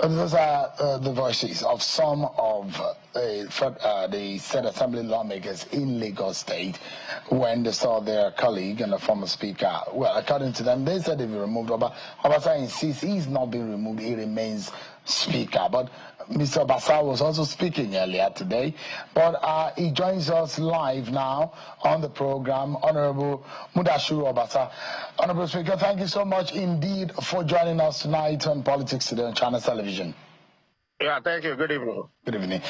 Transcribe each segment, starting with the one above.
Those are the voices of some of the State Assembly lawmakers in Lagos State when they saw their colleague and the former speaker. Well, according to them, they said they've been removed. Obasa insists he's not been removed, he remains speaker. But Mr. Obasa was also speaking earlier today, but he joins us live now on the program. Honorable Mudashiru Obasa. Honorable Speaker, thank you so much indeed for joining us tonight on Politics Today on Channel Television. Yeah, thank you. Good evening. Good evening.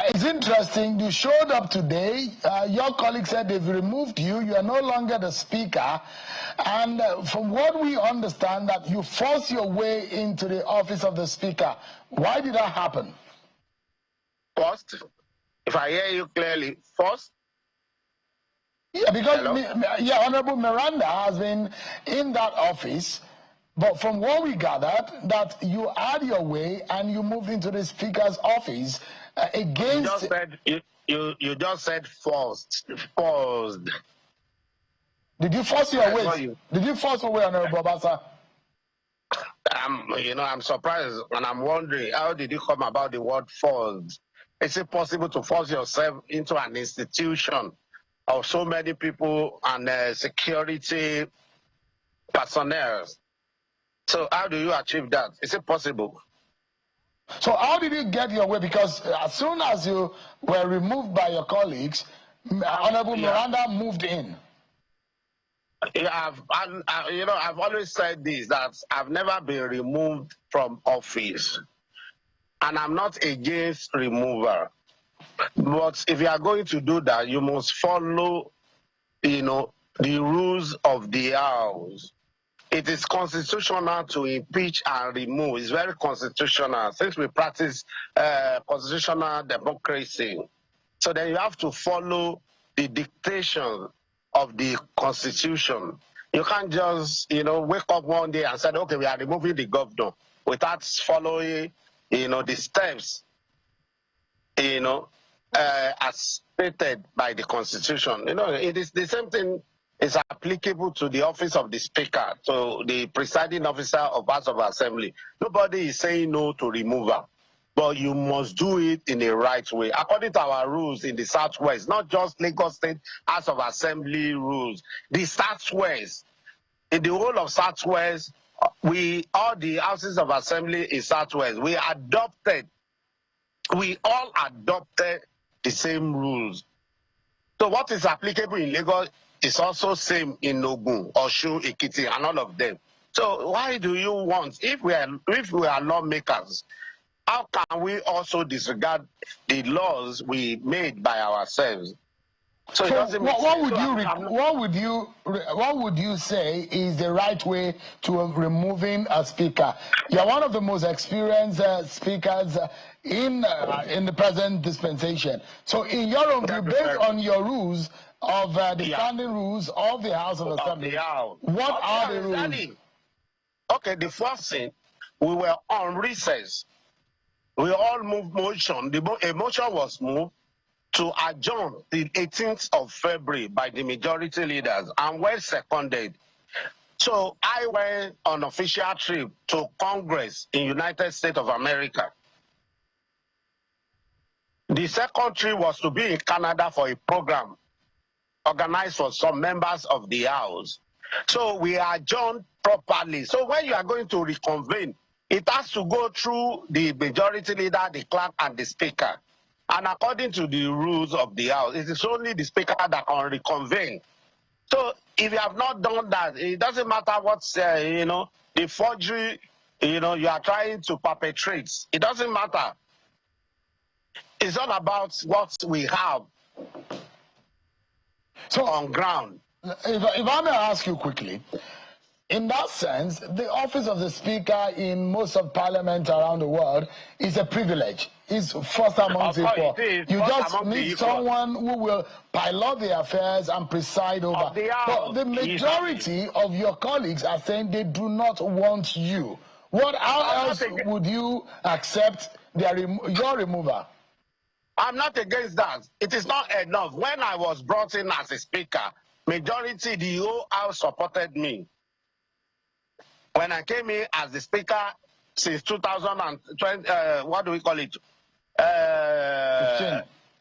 It's interesting. You showed up today. Your colleague said they've removed you. You are no longer the speaker. And from what we understand, that you forced your way into the office of the speaker. Why did that happen? First, if I hear you clearly, first. Yeah, because Honorable Miranda has been in that office. But from what we gathered, that you had your way and you moved into the speaker's office against. You just said forced. Paused. Did you force your way? Did you force your way, Honorable Obasa? I'm surprised and I'm wondering, how did you come about the word forced? Is it possible to force yourself into an institution of so many people and security personnel? So how do you achieve that? Is it possible? So how did you get your way? Because as soon as you were removed by your colleagues, Honorable Miranda moved in. Yeah, I've always said this, that I've never been removed from office. And I'm not against removal. But if you are going to do that, you must follow, the rules of the House. It is constitutional to impeach and remove. It's very constitutional since we practice constitutional democracy. So then you have to follow the dictation of the Constitution. You can't just, wake up one day and say, okay, we are removing the governor without following, the steps, as stated by the Constitution. It is the same thing. Is applicable to the office of the speaker, to the presiding officer of House of Assembly. Nobody is saying no to removal, but you must do it in a right way. According to our rules in the Southwest, not just Lagos State House of Assembly rules, the Southwest, in the whole of Southwest, all the houses of assembly in Southwest, we all adopted the same rules. So what is applicable in Lagos is also same in Ogun, Osun, Ekiti, and all of them. So why do you want, if we are lawmakers, how can we also disregard the laws we made by ourselves? So it doesn't make sense. What would you say is the right way to removing a speaker? You're one of the most experienced speakers in the present dispensation. So in your own view, based on your rules of the standing rules of the House of Assembly, what are the rules? Okay, the first thing, we were on recess. We all moved motion. A motion was moved to adjourn the 18th of February by the majority leaders and were seconded. So I went on official trip to Congress in United States of America. The second trip was to be in Canada for a program organized for some members of the House. So we adjourned properly. So when you are going to reconvene, it has to go through the majority leader, the clerk, and the speaker. And according to the rules of the House, it is only the speaker that can reconvene. So if you have not done that, it doesn't matter what's, the forgery, you are trying to perpetrate. It doesn't matter. It's all about what we have on ground. If I may ask you quickly, in that sense, the office of the speaker in most of parliament around the world is a privilege. It's first amongst equal. You just need someone who will pilot the affairs and preside over. But the majority of your colleagues are saying they do not want you. How else would you accept your removal? I'm not against that. It is not enough. When I was brought in as a speaker, majority, the whole House supported me. When I came in as the speaker, since 2020, what do we call it?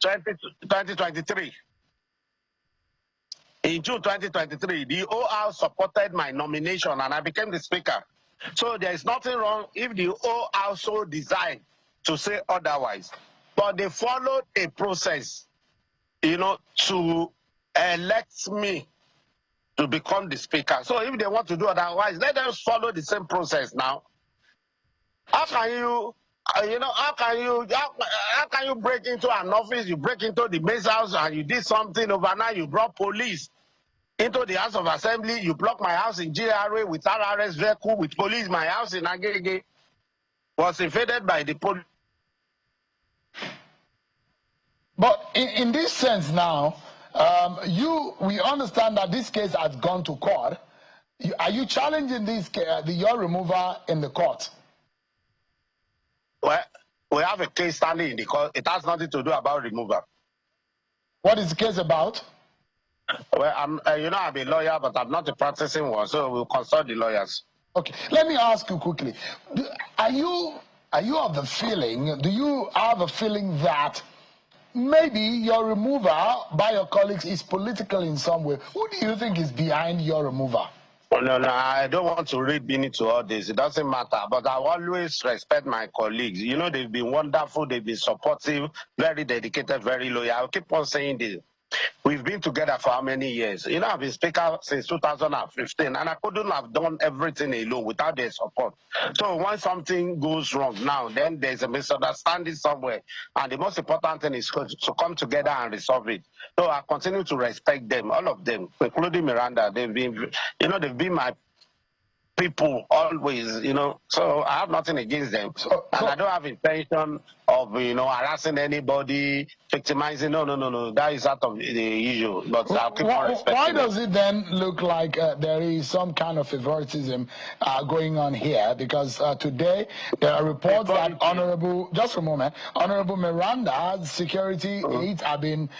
2023. In June 2023, the whole House supported my nomination and I became the speaker. So there is nothing wrong if the whole House so decide to say otherwise. But they followed a process, to elect me to become the speaker. So if they want to do otherwise, let them follow the same process now. How can you, how can you break into an office, you break into the base house and you did something overnight, you brought police into the House of Assembly, you blocked my house in GRA with RRS vehicle, with police, my house in Agege was invaded by the police. But in this sense now, we understand that this case has gone to court. Are you challenging this your removal in the court? Well, we have a case standing in the court. It has nothing to do about removal. What is the case about? Well, I'm a lawyer, but I'm not a practicing one, so we'll consult the lawyers. Okay, let me ask you quickly: Are you of the feeling? Do you have a feeling that maybe your removal by your colleagues is political in some way? Who do you think is behind your removal? Oh, no, I don't want to read into all this. It doesn't matter. But I always respect my colleagues. They've been wonderful. They've been supportive, very dedicated, very loyal. I'll keep on saying this. We've been together for how many years? I've been speaker since 2015, and I couldn't have done everything alone without their support. So when something goes wrong now, then there's a misunderstanding somewhere, and the most important thing is to come together and resolve it. So I continue to respect them, all of them, including Miranda. They've been my people always, so I have nothing against them. And I don't have intention of, harassing anybody, victimizing. No. That is out of the issue. But I'll keep on respecting Why them. does it then look like there is some kind of favoritism going on here? Because today there are reports that Honorable Miranda's security aides have been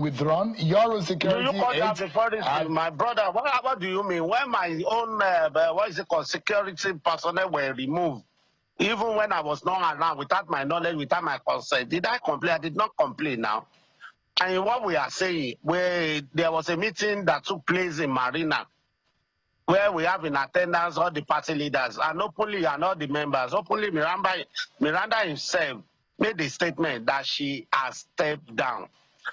withdrawn. Your security do you call that aides, favoritism, my brother? What do you mean? When my own security personnel were removed, even when I was not around, without my knowledge, without my consent, did I complain? I did not complain now. And what we are saying, there was a meeting that took place in Marina, where we have in attendance all the party leaders, and openly, and all the members, openly Miranda himself made a statement that she has stepped down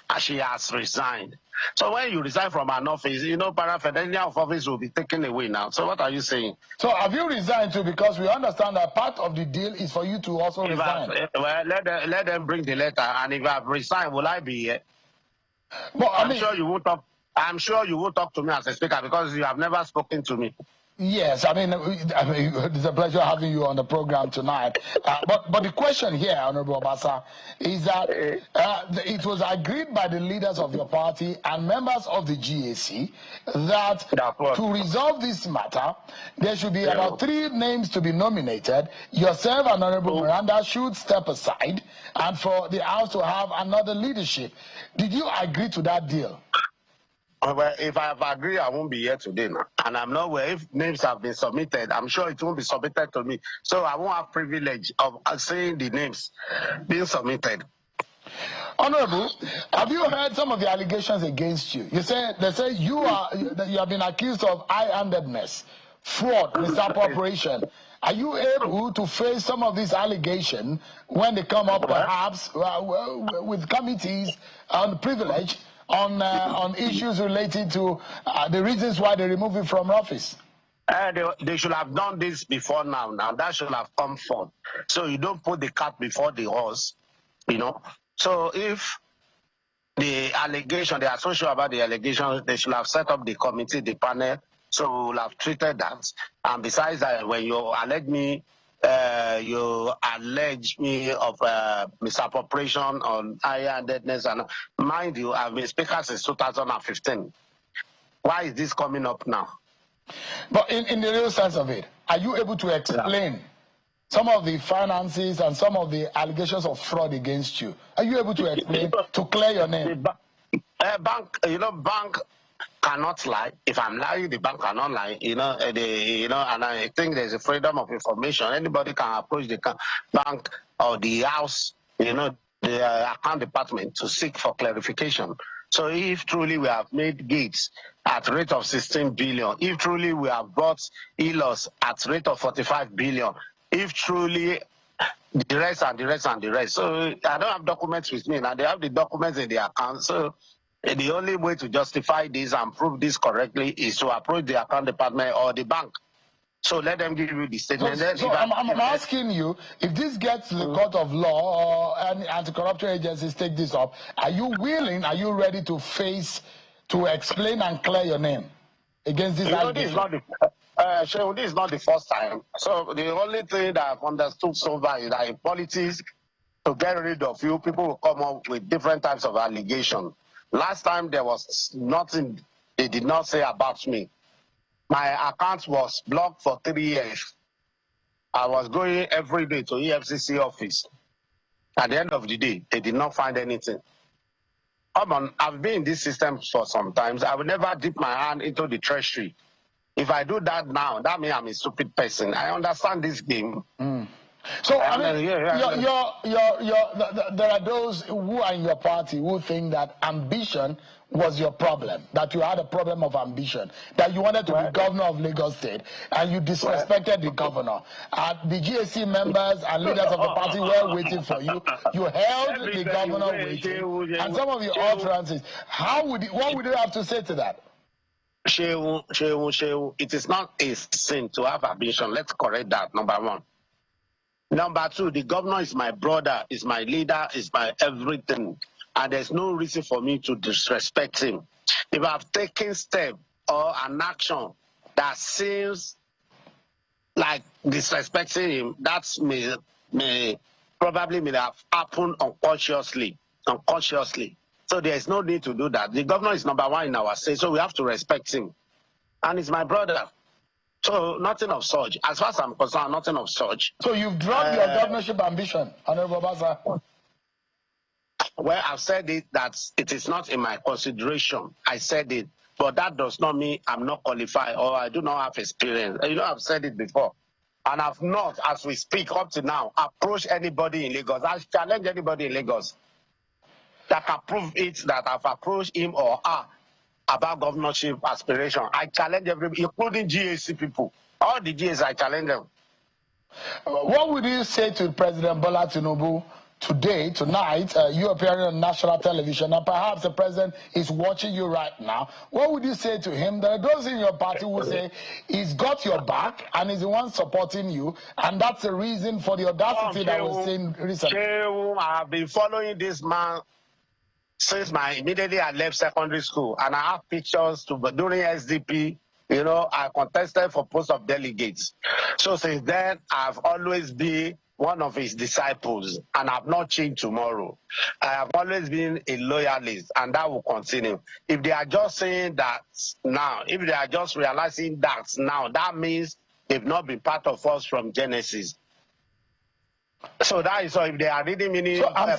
and she has resigned. So when you resign from an office, paraphernalia of office will be taken away now. So what are you saying? So have you resigned too? Because we understand that part of the deal is for you to also resign. Let them bring the letter, and if I've resigned, will I be here? But I'm sure you won't talk. I'm sure you won't talk to me as a speaker because you have never spoken to me. Yes, it's a pleasure having you on the program tonight. But the question here, Honorable Obasa, is that it was agreed by the leaders of your party and members of the GAC that to resolve this matter, there should be about 3 names to be nominated. Yourself and Honorable Miranda should step aside, and for the House to have another leadership. Did you agree to that deal? Well, if I have agreed, I won't be here today now. And I'm not aware if names have been submitted. I'm sure it won't be submitted to me. So I won't have privilege of seeing the names being submitted. Honorable, have you heard some of the allegations against you? They say you have been accused of high-handedness, fraud, misappropriation. Are you able to face some of these allegations when they come up, perhaps with committees on privilege? On issues related to the reasons why they remove him from office? They should have done this before now. Now that should have come forth. So you don't put the cart before the horse, So if the allegation, they are so sure about the allegations, they should have set up the committee, the panel, so we'll have treated that. And besides that, when you allege me of misappropriation on high-handedness, and mind you, I've been speaker since 2015. Why is this coming up now? But in the real sense of it, are you able to explain some of the finances and some of the allegations of fraud against you? Are you able to explain to clear your name? Bank cannot lie. If I'm lying, the bank cannot lie. And I think there's a freedom of information. Anybody can approach the bank or the house, the account department to seek for clarification. So if truly we have made gates at rate of 16 billion, if truly we have bought ELOS at rate of 45 billion, if truly the rest and the rest and the rest. So I don't have documents with me now. They have the documents in the account. So the only way to justify this and prove this correctly is to approach the account department or the bank. So let them give you the statement. So I'm asking you, if this gets to the court of law or any anti-corruption agencies take this up, are you willing, are you ready to explain and clear your name against this allegation? This is not the first time. So the only thing that I've understood so far is that in politics, to get rid of you, people will come up with different types of allegations. Last time there was nothing they did not say about me. My account was blocked for 3 years. I was going every day to EFCC office. At the end of the day, they did not find anything. Come on, I've been in this system for some time. I will never dip my hand into the treasury. If I do that now, that means I'm a stupid person. I understand this game. So I mean, there are those who are in your party who think that ambition was your problem, that you had a problem of ambition, that you wanted to be governor of Lagos State, and you disrespected the governor. The GAC members and leaders of the party were waiting for you. You held the governor waiting, and some of your utterances. What would you have to say to that? Shehu, it is not a sin to have ambition. Let's correct that, number one. Number two, the governor is my brother, is my leader, is my everything. And there's no reason for me to disrespect him. If I've taken step or an action that seems like disrespecting him, that may have happened unconsciously. So there's no need to do that. The governor is number one in our state, so we have to respect him. And he's my brother. So nothing of such. As far as I'm concerned, nothing of such. So you've dropped your governorship ambition, Honorable Obasa? Well, I've said it that it is not in my consideration. I said it, but that does not mean I'm not qualified or I do not have experience. I've said it before. And I've not, as we speak up to now, approached anybody in Lagos. I challenge anybody in Lagos that can prove it that I've approached him or her about governorship aspiration. I challenge everybody, including GAC people. All the GAs, I challenge them. What would you say to President Bola Tinubu tonight, you appearing on national television, and perhaps the president is watching you right now? What would you say to him? There are those in your party who say he's got your back and he's the one supporting you, and that's the reason for the audacity that was seen recently. I've been following this man since immediately I left secondary school, and I have pictures during SDP. I contested for post of delegates. So since then, I've always been one of his disciples, and I've not changed tomorrow. I have always been a loyalist, and that will continue. If they are just saying that now, if they are just realizing that now, that means they've not been part of us from Genesis. So that is so. If they are reading meaning, so I'm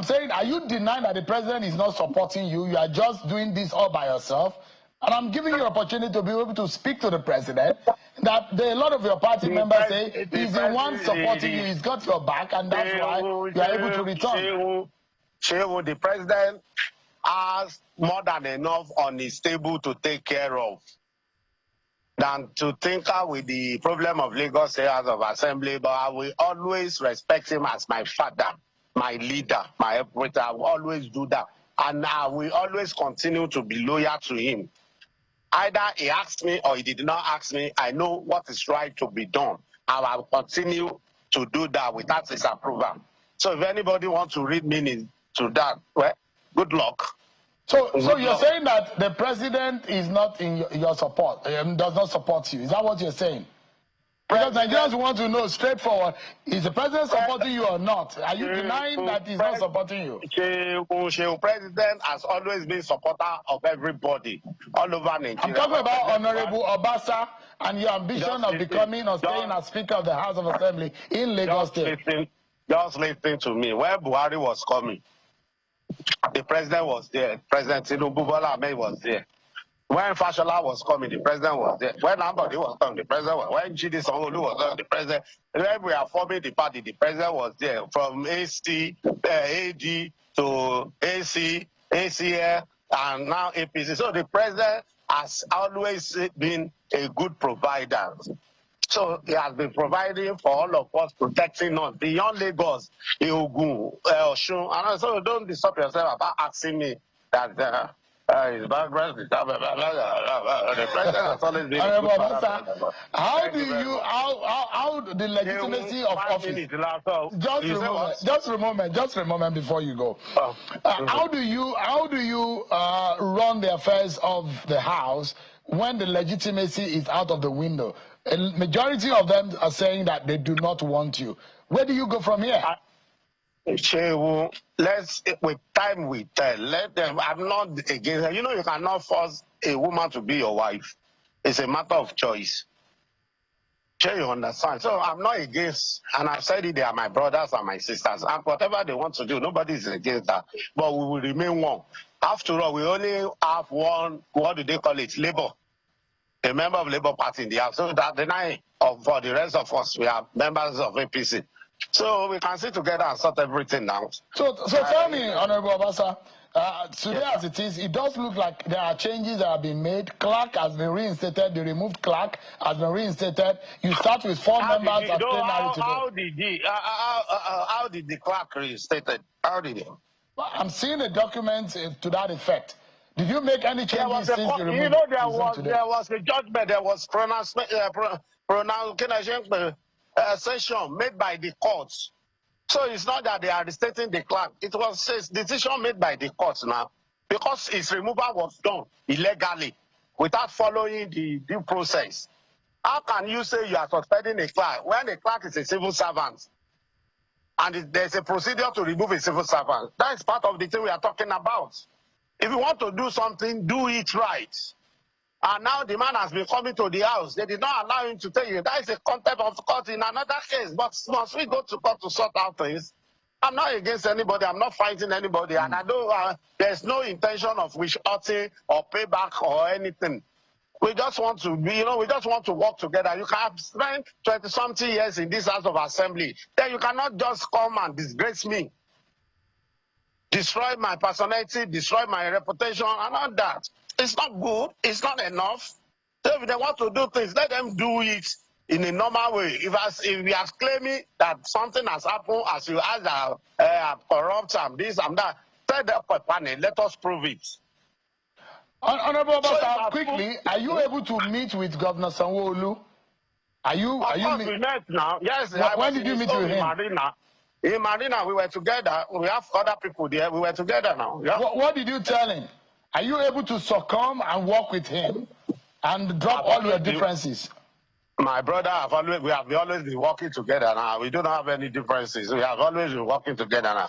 saying, are you denying that the president is not supporting you? You are just doing this all by yourself? And I'm giving you an opportunity to be able to speak to the president. That a lot of your party members say he's the one supporting you, he's got your back, and that's why you are able to return. Shehu, the president has more than enough on his table to take care of than to tinker with the problem of Lagos State House of Assembly. But I will always respect him as my father, my leader, my operator. I will always do that. And I will always continue to be loyal to him. Either he asked me or he did not ask me, I know what is right to be done. I will continue to do that without his approval. So if anybody wants to read meaning to that, well, good luck. So you're saying that the president is not in your support, does not support you. Is that what you're saying? Because Nigerians want to know straightforward, is the president supporting you or not? Are you denying that he's not supporting you? The president has always been supporter of everybody all over Nigeria. I'm talking about Honorable Obasa and your ambition of becoming or staying as Speaker of the House of Assembly in Lagos State. Just listen to me. When Buhari was coming, The president was there. President Tinubu Bola Ahmed was there. When Fashola was coming, the president was there. When Ambody was coming, the president was there. When Chidi Sanwo-Olu was there, the president. When we are forming the party, the president was there. From AC, AD to AC, ACL, and now APC. So the president has always been a good provider. So he has been providing for all of us, protecting us beyond Lagos, Ogun, Osun. And so don't disturb yourself about asking me that his background is the president has always been a good father. How the legitimacy of office? Just a moment before you go. How do you run the affairs of the House when the legitimacy is out of the window? A majority of them are saying that they do not want you. Where do you go from here? With time we tell. Let them. I'm not against her. You know, you cannot force a woman to be your wife. It's a matter of choice. Sure, you understand. So I'm not against, and I've said it, they are my brothers and my sisters. And whatever they want to do, nobody is against that. But we will remain one. After all, we only have one, what do they call it? Labour. A member of Labour Party in the House. So that the night for the rest of us, we are members of APC. So we can sit together and sort everything out. So tell me, Honorable Obasa, today as it is, it does look like there are changes that have been made. Clark has been reinstated. The removed Clark has been reinstated. You start with four members of plenary today. How did the Clark reinstated? How did he? Well, I'm seeing a document to that effect. Did you make any changes since you removed? You know, there was a judgment. There was session made by the courts. So it's not that they are restating the Clark. It was a decision made by the courts now, because his removal was done illegally without following the due process. How can you say you are suspending a Clark when a Clark is a civil servant and there's a procedure to remove a civil servant? That is part of the thing we are talking about. If you want to do something, do it right. And now the man has been coming to the House. They did not allow him to tell you. That is a contempt of court in another case. But must we go to court to sort out things? I'm not against anybody. I'm not fighting anybody. And I don't. There's no intention of wish-hurting or payback or anything. We just want to be, we just want to work together. You can have spent 20-something years in this House of Assembly. Then you cannot just come and disgrace me, destroy my personality, destroy my reputation, and all that. It's not good. It's not enough. So if they want to do things, let them do it in a normal way. If we are claiming that something has happened, as you are corrupt and this and that, tell the panel, let us prove it. Honorable Obasa, quickly, are you able to meet with Governor Sanwo-Olu? We met now. Yes. When did you meet with him? In Marina, we were together. We have other people there. We were together now. Yeah. What did you tell him? Are you able to succumb and work with him and drop all your differences? My brother, we have always been working together now. We don't have any differences. We have always been working together now.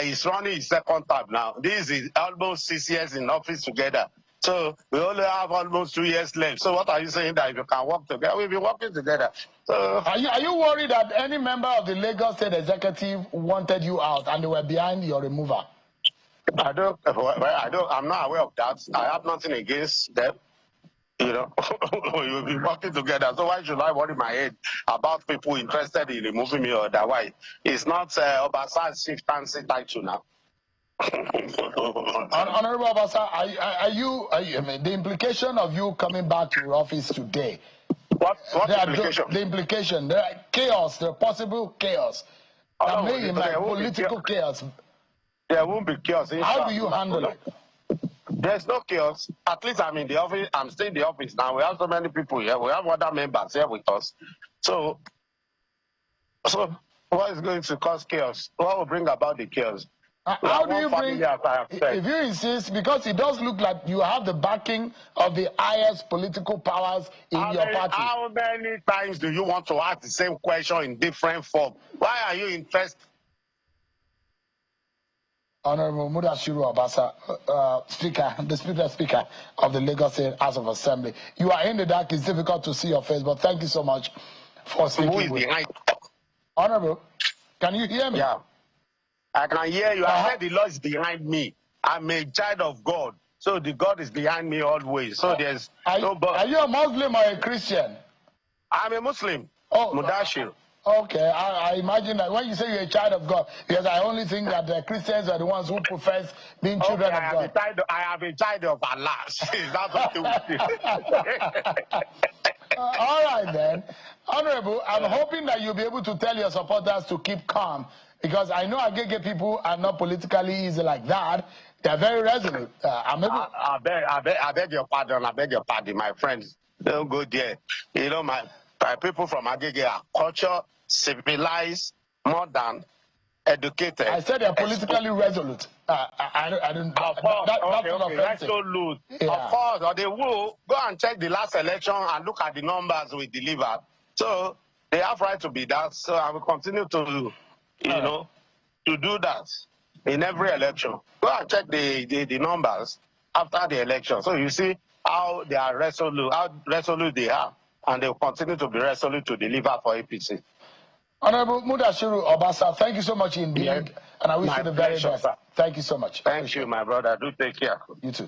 He's running his second term now. This is almost 6 years in office together. So we only have almost 2 years left. So what are you saying that if you can work together? We'll be working together. So are you worried that any member of the Lagos State Executive wanted you out and they were behind your removal? I'm not aware of that. I have nothing against them. We will be working together. So why should I worry my head about people interested in removing me or otherwise? It's not Obasa's chieftaincy title now. Honorable Obasa, the implication of you coming back to your office today? What implication? The implication, there are chaos, there are possible chaos. Political chaos. There won't be chaos. How do you handle it? There's no chaos. At least I'm in the office. I'm still in the office now. We have so many people here. We have other members here with us. So what is going to cause chaos? What will bring about the chaos? How do you bring, if you insist, because it does look like you have the backing of the highest political powers in your party. How many times do you want to ask the same question in different form? Why are you interested? Honorable Mudashiru Obasa, the speaker of the Lagos State House of Assembly. You are in the dark. It's difficult to see your face, but thank you so much for speaking. Who is behind? Honorable, can you hear me? Yeah. I can hear you. I said the Lord is behind me. I'm a child of God. So the God is behind me always. So there's no but. Are you a Muslim or a Christian? I'm a Muslim. Oh, Mudashir. Okay, I imagine that when you say you're a child of God, because I only think that the Christians are the ones who profess being children of God. I am a child of Allah. That's okay with you. All right then. Honorable, I'm hoping that you'll be able to tell your supporters to keep calm, because I know Agege people are not politically easy like that. They're very resolute. I beg your pardon. I beg your pardon, my friends. Don't go there. You know, my people from Agege are culture, civilized, modern, educated. I said they're politically resolute. I don't. Of course, that's okay. offensive. Resolute. Yeah. Of course, or they will go and check the last election and look at the numbers we delivered. So they have right to be that. So I will continue to, you know, to do that in every election. Go and check the numbers after the election. So you see how they are resolute, how resolute they are, and they will continue to be resolute to deliver for APC. Honorable Mudashiru Obasa, thank you so much indeed, Yes. and I wish you the very best. Sir. Thank you so much. Thank you, my brother. Do take care. You too.